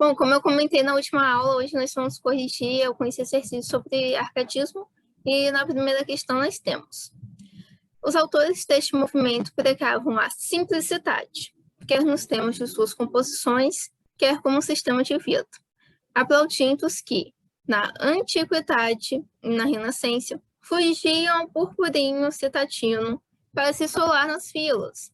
Bom, como eu comentei na última aula, hoje nós vamos corrigir alguns exercícios sobre arcatismo e na primeira questão nós temos: os autores deste movimento pregavam a simplicidade, quer nos termos de suas composições, quer como sistema de vida, aplaudindo-os que, na antiguidade e na renascença, fugiam ao purpurinho citatino para se solar nas filas,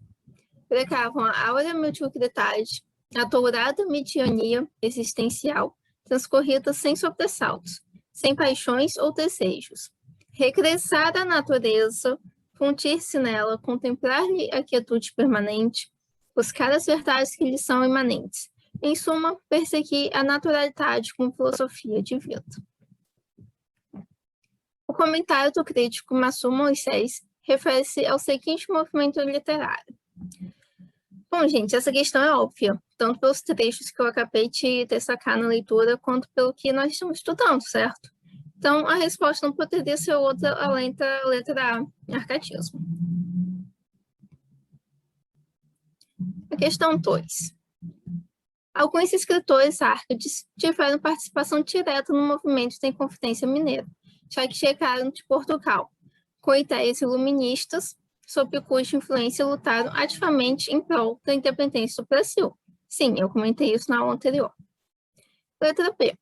pregavam a áurea mediocridade, a dourada mediania existencial, transcorrida sem sobressaltos, sem paixões ou desejos. Regressar à natureza, fundir-se nela, contemplar-lhe a quietude permanente, buscar as verdades que lhe são imanentes. Em suma, perseguir a naturalidade com filosofia de vida. O comentário do crítico Massu Moisés refere-se ao seguinte movimento literário. Bom, gente, essa questão é óbvia, tanto pelos trechos que eu acabei de destacar na leitura, quanto pelo que nós estamos estudando, certo? Então, a resposta não poderia ser outra além da letra A, arcatismo. A questão 2. Alguns escritores árcades tiveram participação direta no movimento da Inconfidência Mineira, já que chegaram de Portugal, com ideias iluministas, sob cuja influência lutaram ativamente em prol da independência do Brasil. Sim, eu comentei isso na aula anterior. Letra B.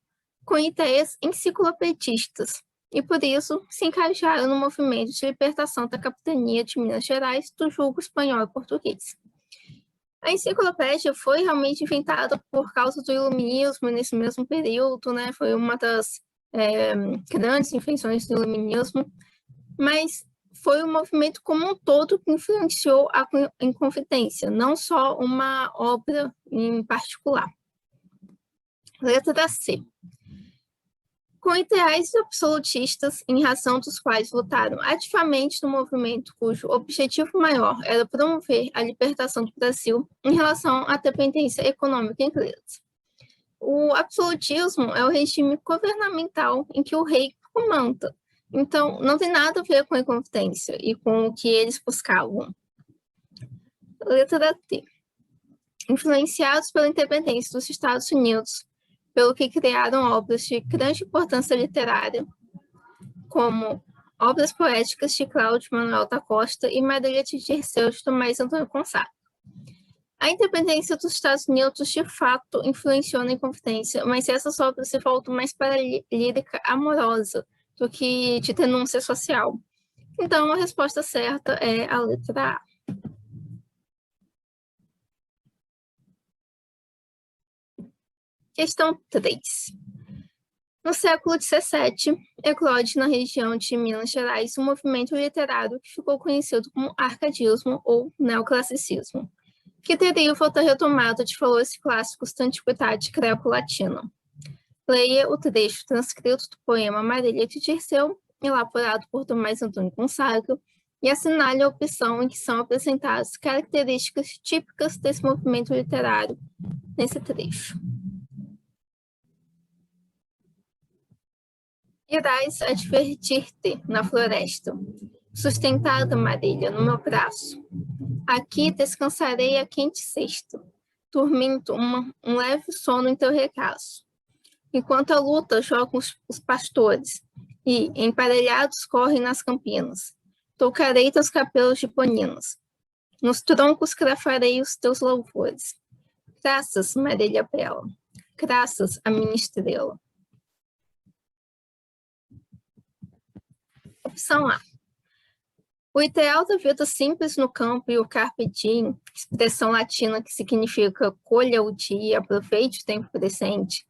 Com ideias enciclopedistas, e por isso se encaixaram no movimento de libertação da capitania de Minas Gerais do jugo espanhol e português. A enciclopédia foi realmente inventada por causa do iluminismo nesse mesmo período, né? Foi uma das grandes invenções do iluminismo, mas foi um movimento como um todo que influenciou a Inconfidência, não só uma obra em particular. Letra C. Com ideais absolutistas, em razão dos quais lutaram ativamente no movimento cujo objetivo maior era promover a libertação do Brasil em relação à dependência econômica inglesa. O absolutismo é o regime governamental em que o rei comanda. Então, não tem nada a ver com a Inconfidência e com o que eles buscavam. Letra D. Influenciados pela independência dos Estados Unidos, pelo que criaram obras de grande importância literária, como obras poéticas de Cláudio Manuel da Costa e Marília de Dirceu de Tomás Antônio Gonçaga. A independência dos Estados Unidos, de fato, influenciou na Inconfidência, mas essas obras se voltam mais para a lírica amorosa do que de denúncia social. Então, a resposta certa é a letra A. Questão 3. No século XVII, eclode na região de Minas Gerais um movimento literário que ficou conhecido como arcadismo ou neoclassicismo, que deriva da retomada de valores clássicos da antiguidade greco-latina. Leia o trecho transcrito do poema Marília de Dirceu, elaborado por Tomás Antônio Gonçaga, e assinale a opção em que são apresentadas características típicas desse movimento literário nesse trecho. Irás advertir-te na floresta, sustentada, Marília, no meu braço. Aqui descansarei a quente cesta, dormindo um leve sono em teu regaço. Enquanto a luta jogam os pastores e, emparelhados, correm nas campinas, tocarei teus cabelos de poninas, nos troncos crafarei os teus louvores. Graças, Marília bela, graças a minha estrela. Opção A. O ideal da vida simples no campo e o carpe diem, expressão latina que significa colha o dia, aproveite o tempo presente,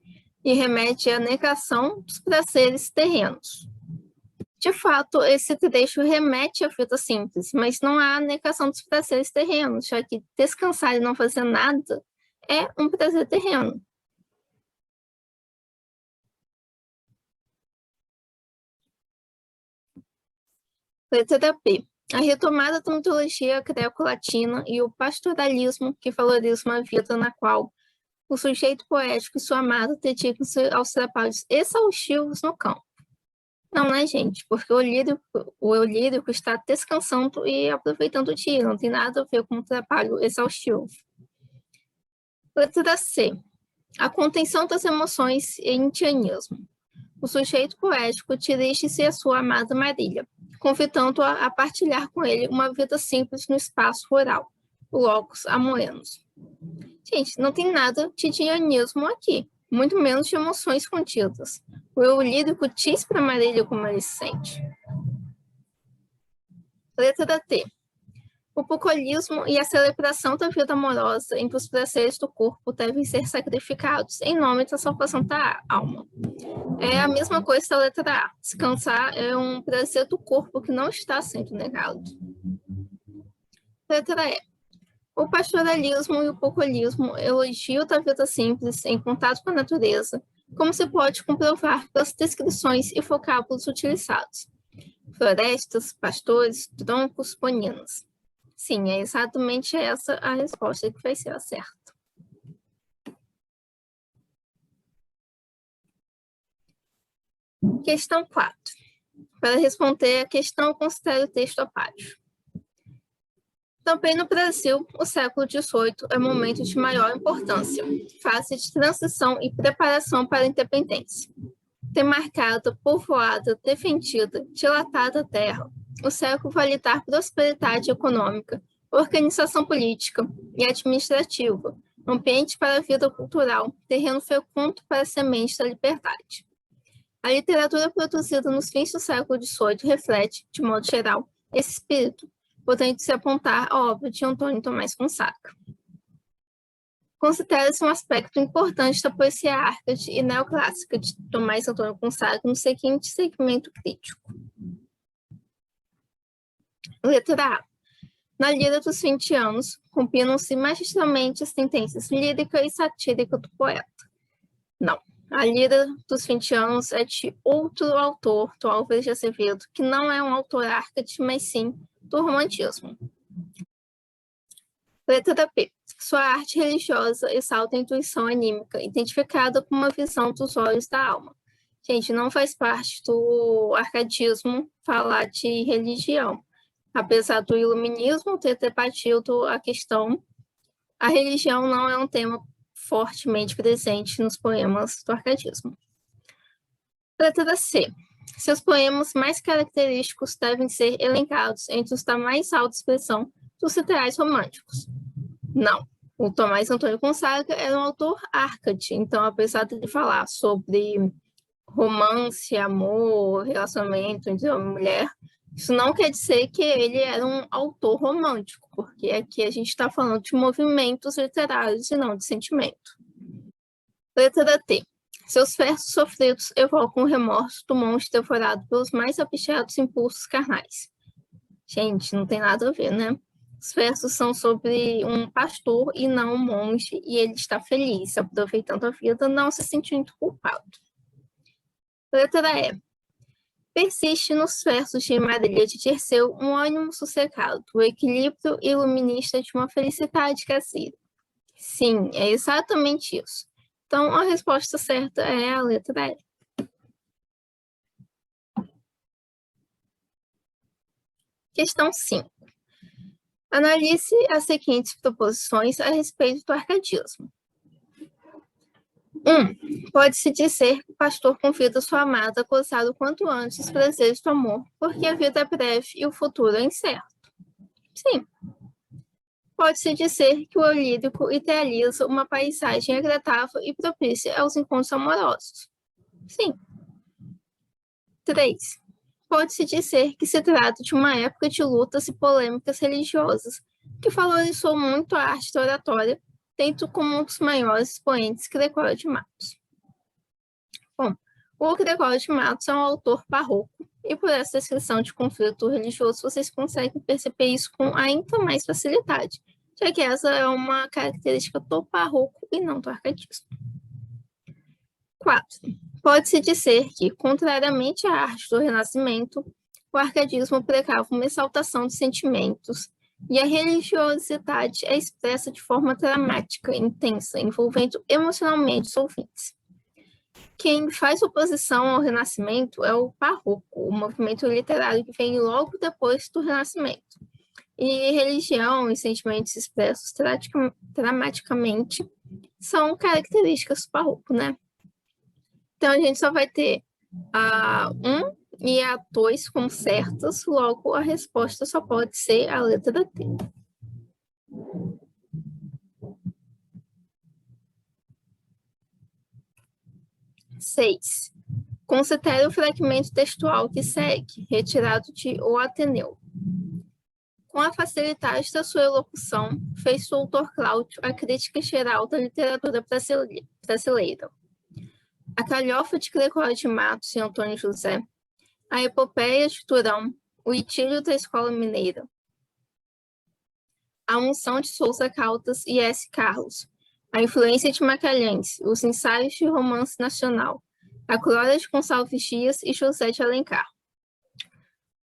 e remete à negação dos prazeres terrenos. De fato, esse trecho remete à vida simples, mas não há negação dos prazeres terrenos, já que descansar e não fazer nada é um prazer terreno. Letra B. A retomada da mitologia greco-latina e o pastoralismo que valoriza uma vida na qual o sujeito poético e sua amada dedicam-se aos trabalhos exaustivos no campo. Não, né, gente? Porque o eu lírico está descansando e aproveitando o dia, não tem nada a ver com o trabalho exaustivo. Letra C. A contenção das emoções e indianismo. O sujeito poético dirige-se à sua amada Marília, convidando-a a partilhar com ele uma vida simples no espaço rural, o locus amoenos. Gente, não tem nada de indianismo aqui, muito menos de emoções contidas. O eu lírico diz para Marília como ele se sente. Letra T. O bucolismo e a celebração da vida amorosa em que os prazeres do corpo devem ser sacrificados em nome da salvação da alma. É a mesma coisa da letra A. Descansar é um prazer do corpo que não está sendo negado. Letra E. O pastoralismo e o bucolismo elogiam da vida simples, em contato com a natureza, como se pode comprovar pelas descrições e vocábulos utilizados. Florestas, pastores, troncos, poninas. Sim, é exatamente essa a resposta que vai ser a certa. Questão 4. Para responder a questão, considere o texto abaixo. Também no Brasil, o século XVIII é um momento de maior importância, fase de transição e preparação para a independência. Demarcada, povoada, defendida, dilatada terra, o século vai lhe dar prosperidade econômica, organização política e administrativa, ambiente para a vida cultural, terreno fecundo para a semente da liberdade. A literatura produzida nos fins do século XVIII reflete, de modo geral, esse espírito, podendo-se apontar a obra de Antônio Tomás Gonzaga. Considera-se um aspecto importante da poesia árcade e neoclássica de Tomás Antônio Gonzaga no seguinte segmento crítico. Letra A. Na Lira dos 20 anos, combinam-se magistralmente as tendências lírica e satírica do poeta. Não. A Lira dos 20 anos é de outro autor, do Álvares de Azevedo, que não é um autor árcade, mas sim do romantismo. Letra B. Sua arte religiosa exalta a intuição anímica, identificada com uma visão dos olhos da alma. Gente, não faz parte do arcadismo falar de religião. Apesar do iluminismo ter debatido a questão, a religião não é um tema fortemente presente nos poemas do arcadismo. Letra C. Seus poemas mais característicos devem ser elencados entre os da mais alta expressão dos literais românticos. Não. O Tomás Antônio Gonzaga era um autor árcade, então, apesar de ele falar sobre romance, amor, relacionamento entre homem e mulher, isso não quer dizer que ele era um autor romântico, porque aqui a gente está falando de movimentos literários e não de sentimento. Letra T. Seus versos sofridos evocam o remorso do monge devorado pelos mais abjetos impulsos carnais. Gente, não tem nada a ver, né? Os versos são sobre um pastor e não um monge, e ele está feliz, aproveitando a vida, não se sentindo culpado. Letra E. Persiste nos versos de Marília de Dirceu um ânimo sossegado, o equilíbrio iluminista de uma felicidade casida. Sim, é exatamente isso. Então, a resposta certa é a letra E. Questão 5. Analise as seguintes proposições a respeito do arcadismo. 1. Pode-se dizer que o pastor convida sua amada a gozar o quanto antes os prazeres do amor, porque a vida é breve e o futuro é incerto. Sim. Pode-se dizer que o eu lírico idealiza uma paisagem agradável e propícia aos encontros amorosos. Sim. 3. Pode-se dizer que se trata de uma época de lutas e polêmicas religiosas, que valorizou muito a arte da oratória, tendo como um dos maiores expoentes Gregório de Matos. Bom, o Gregório de Matos é um autor barroco, e por essa descrição de conflito religioso, vocês conseguem perceber isso com ainda mais facilidade, já que essa é uma característica do barroco e não do arcadismo. 4. Pode-se dizer que, contrariamente à arte do Renascimento, o arcadismo pregava uma exaltação de sentimentos e a religiosidade é expressa de forma dramática, intensa, envolvendo emocionalmente os ouvintes. Quem faz oposição ao Renascimento é o Barroco, o movimento literário que vem logo depois do Renascimento. E religião e sentimentos expressos dramaticamente são características do Farroco, né? Então, a gente só vai ter a 1 e a 2 como certas, logo a resposta só pode ser a letra T. 6. Considere o fragmento textual que segue, retirado de O Ateneu. Com a facilidade da sua elocução, fez o autor Cláudio a crítica geral da literatura brasileira. A Galhofa de Gregório de Matos e Antônio José, a Epopeia de Turão, o Idílio da Escola Mineira, a Unção de Souza Caldas e S. Carlos, a Influência de Magalhães, os Ensaios de Romance Nacional, a Glória de Gonçalves Dias e José de Alencar.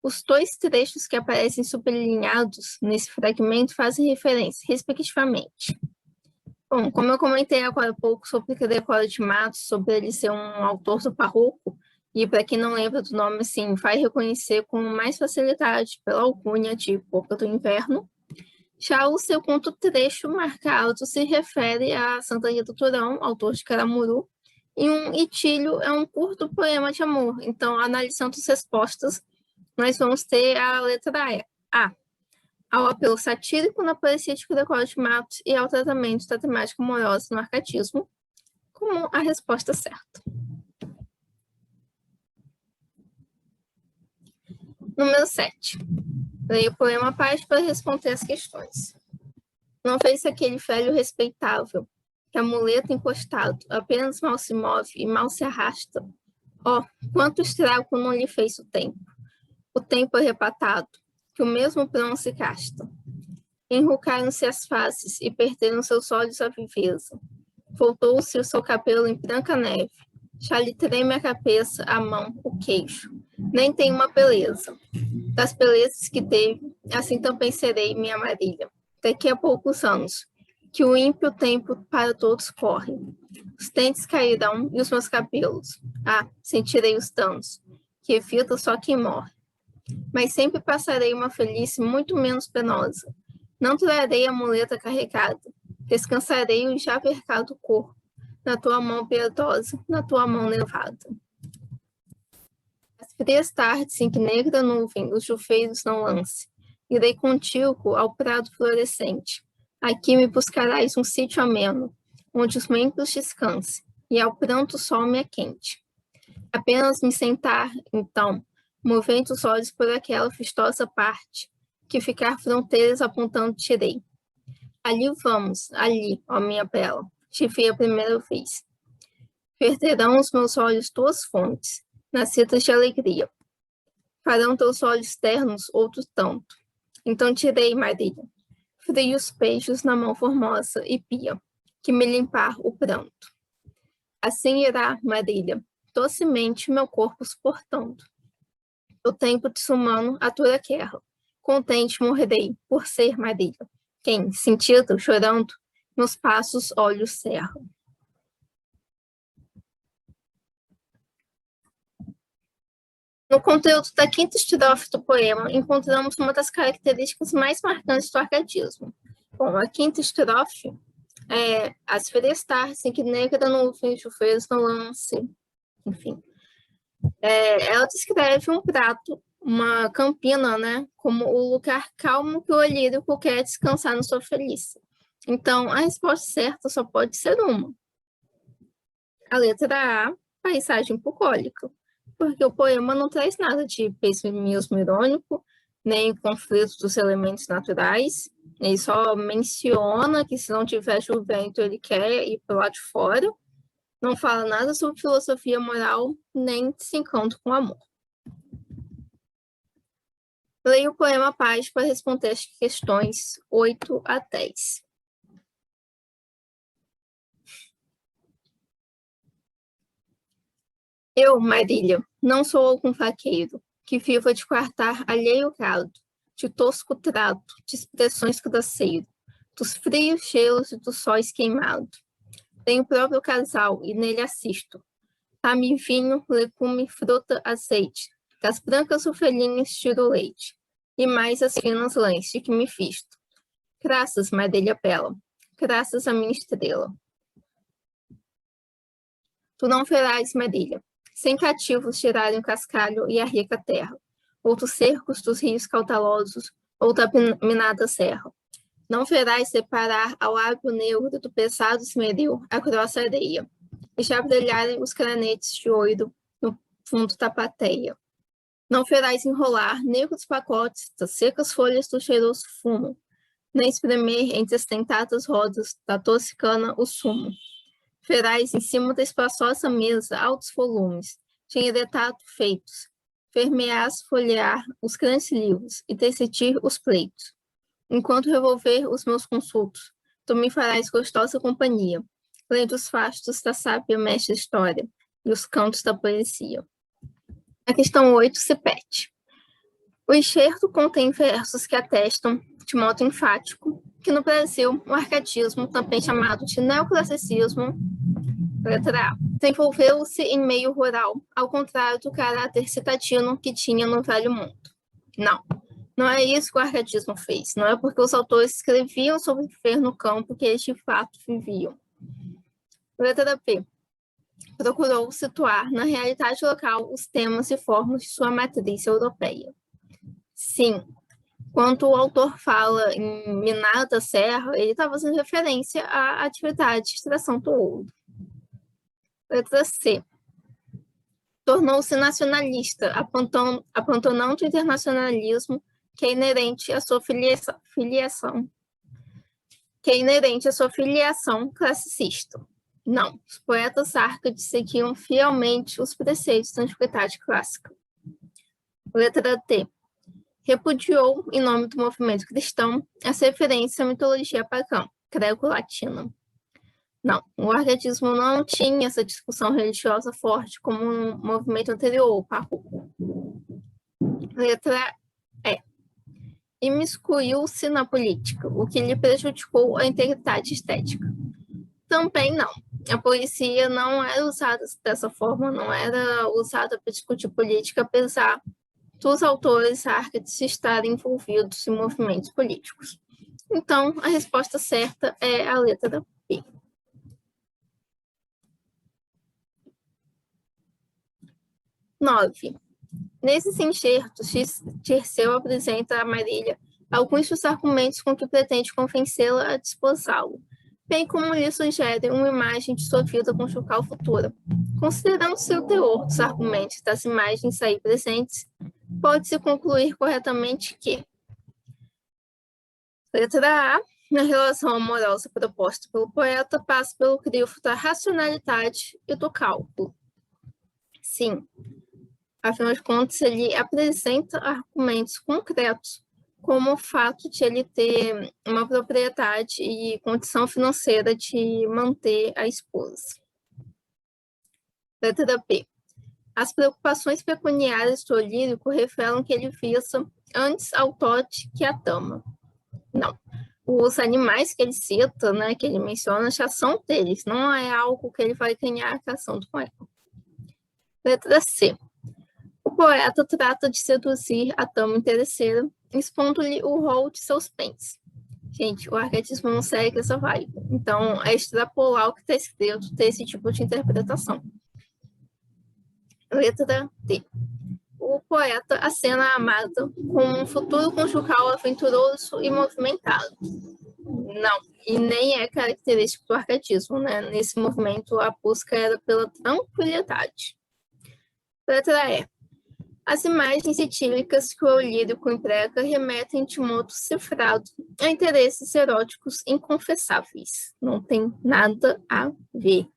Os 2 trechos que aparecem sublinhados nesse fragmento fazem referência, respectivamente. Bom, como eu comentei agora há pouco sobre Gregório de Matos, sobre ele ser um autor do Farroco, e para quem não lembra do nome, assim, vai reconhecer com mais facilidade pela alcunha de Boca do Inverno. Já o segundo trecho marcado se refere a Santa Rita do Turão, autor de Caramuru, e um idílio é um curto poema de amor. Então, analisando as respostas, nós vamos ter a letra A, ao apelo satírico na poesia de Gregório de Matos e ao tratamento da temática amorosa no arcatismo, como a resposta certa. Número 7. Leia o poema abaixo para responder as questões. Não fez aquele velho respeitável, que a muleta encostado apenas mal se move e mal se arrasta. Oh, quanto estrago não lhe fez o tempo arrebatado, que o mesmo bronze gasta. Enrucaram-se as faces e perderam seus olhos a viveza. Voltou-se o seu cabelo em branca neve, já lhe treme a cabeça, a mão, o queixo. Nem tem uma beleza. Das belezas que teve, assim também serei, minha Marília. Daqui a poucos anos, que o ímpio tempo para todos corre. Os dentes cairão e os meus cabelos. Ah, sentirei os danos, que evita só quem morre. Mas sempre passarei uma velhice muito menos penosa. Não trarei a muleta carregada. Descansarei o já vergado corpo, na tua mão piedosa, na tua mão nevada. As frias tardes em que negra nuvem os jufeiros não lance, irei contigo ao prado florescente. Aqui me buscarás um sítio ameno, onde os membros descansem, e ao pranto o sol me aquente. Apenas me sentar, então, movendo os olhos por aquela vistosa parte, que ficar fronteiras apontando tirei. Ali vamos, ali, ó minha bela, te vi a primeira vez. Perderão os meus olhos tuas fontes, nascidas de alegria. Farão teus olhos ternos outro tanto. Então tirei, Marília, frios beijos na mão formosa e pia, que me limpar o pranto. Assim irá, Marília, docemente meu corpo suportando. O tempo desumano a tua guerra. Contente morrerei, por ser Marília, quem, sentido, chorando, meus passos olhos cerram. No conteúdo da quinta estrofe do poema, encontramos uma das características mais marcantes do arcatismo. Bom, a quinta estrofe é as frias tardes em que negra nuvem, chuveiros no lance, enfim. Ela descreve um prato, uma campina, né, como o lugar calmo que o olírico quer descansar na sua velhice. Então, a resposta certa só pode ser uma. A letra A, paisagem bucólica, porque o poema não traz nada de pessimismo irônico, nem conflito dos elementos naturais. Ele só menciona que se não tiver juvento, ele quer ir para lá de fora. Não fala nada sobre filosofia moral, nem desencanto com amor. Leia o poema abaixo para responder as questões 8 a 10. Eu, Marília, não sou algum vaqueiro, que viva de quartar alheio gado, de tosco trato, de expressões grosseiro, dos frios gelos e dos sóis queimados. Tenho o próprio casal e nele assisto. Dá-me vinho, legume, fruta, azeite, das brancas ovelhinhas tiro leite, e mais as finas lãs de que me visto. Graças, Marília bela, graças à minha estrela. Tu não verás, Marília, sem cativos tirarem o cascalho e a rica terra, outros cercos dos rios caudalosos, outra minada serra. Não verás separar ao lábio negro do pesado esmeril a grossa areia, e já brilharem os granetes de ouro no fundo da plateia. Não verás enrolar negros pacotes das secas folhas do cheiroso fumo, nem espremer entre as tentadas rodas da doce cana o sumo. Verás em cima da espaçosa mesa altos volumes, de enredado feitos, vermeás folhear os grandes livros e decidir os pleitos. Enquanto revolver os meus consultos, tu me farás gostosa companhia, lendo os fastos da sábia mestra história e os cantos da poesia. A questão 8 se repete. O excerto contém versos que atestam, de modo enfático, que no Brasil o arcadismo, também chamado de neoclassicismo, letra A, desenvolveu-se em meio rural, ao contrário do caráter citadino que tinha no Velho Mundo. Não é isso que o arcadismo fez. Não é porque os autores escreviam sobre viver no campo que eles de fato viviam. Letra B. Procurou situar na realidade local os temas e formas de sua matriz europeia. Sim, quando o autor fala em minar da serra, ele está fazendo referência à atividade de extração do ouro. Letra C. Tornou-se nacionalista, apontanando o internacionalismo que é inerente à sua filiação classicista. Não, os poetas árcades seguiam fielmente os preceitos da antiguidade clássica. Letra D. Repudiou, em nome do movimento cristão, essa referência à mitologia pagã, grego-latina. Não, o arcadismo não tinha essa discussão religiosa forte como no movimento anterior, o barroco. Letra E. Imiscuiu-se na política, o que lhe prejudicou a integridade estética. Também não. A poesia não era usada dessa forma, não era usada para discutir política, apesar dos autores árcades estarem envolvidos em movimentos políticos. Então, a resposta certa é a letra B. Nove. Nesses enxertos, Dirceu apresenta a Marília alguns dos argumentos com que pretende convencê-la a desposá-lo, bem como lhe sugere uma imagem de sua vida conjugal futura. Considerando-se o teor dos argumentos das imagens aí presentes, pode-se concluir corretamente que letra A, na relação amorosa proposta pelo poeta, passa pelo crivo da racionalidade e do cálculo. Sim, afinal de contas, ele apresenta argumentos concretos, como o fato de ele ter uma propriedade e condição financeira de manter a esposa. Letra B. As preocupações pecuniárias do lírico revelam que ele visa antes ao dote que a dama. Não. Os animais que ele cita, né, que ele menciona, já são deles, não é algo que ele vai ganhar a ação do poeta. Letra C. O poeta trata de seduzir a dama interesseira, expondo-lhe o rol de seus bens. Gente, o arquetismo não segue essa vibe. Então, é extrapolar o que está escrito desse tipo de interpretação. Letra D. O poeta acena a amada com um futuro conjugal aventuroso e movimentado. Não, e nem é característico do arquetismo, né? Nesse movimento, a busca era pela tranquilidade. Letra E. As imagens etílicas que o lírico emprega remetem de modo cifrado a interesses eróticos inconfessáveis. Não tem nada a ver.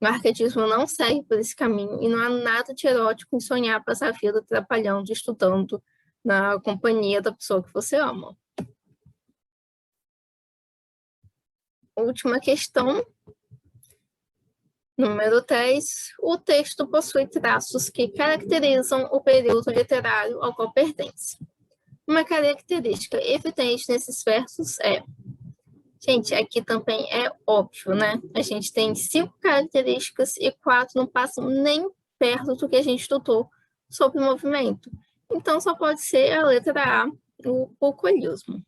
O arquetismo não segue por esse caminho e não há nada de erótico em sonhar passar a vida trabalhando, estudando na companhia da pessoa que você ama. Última questão. Número 10. O texto possui traços que caracterizam o período literário ao qual pertence. Uma característica evidente nesses versos é... Gente, aqui também é óbvio, né? A gente tem 5 características e 4 não passam nem perto do que a gente estudou sobre o movimento. Então, só pode ser a letra A, o bucolismo.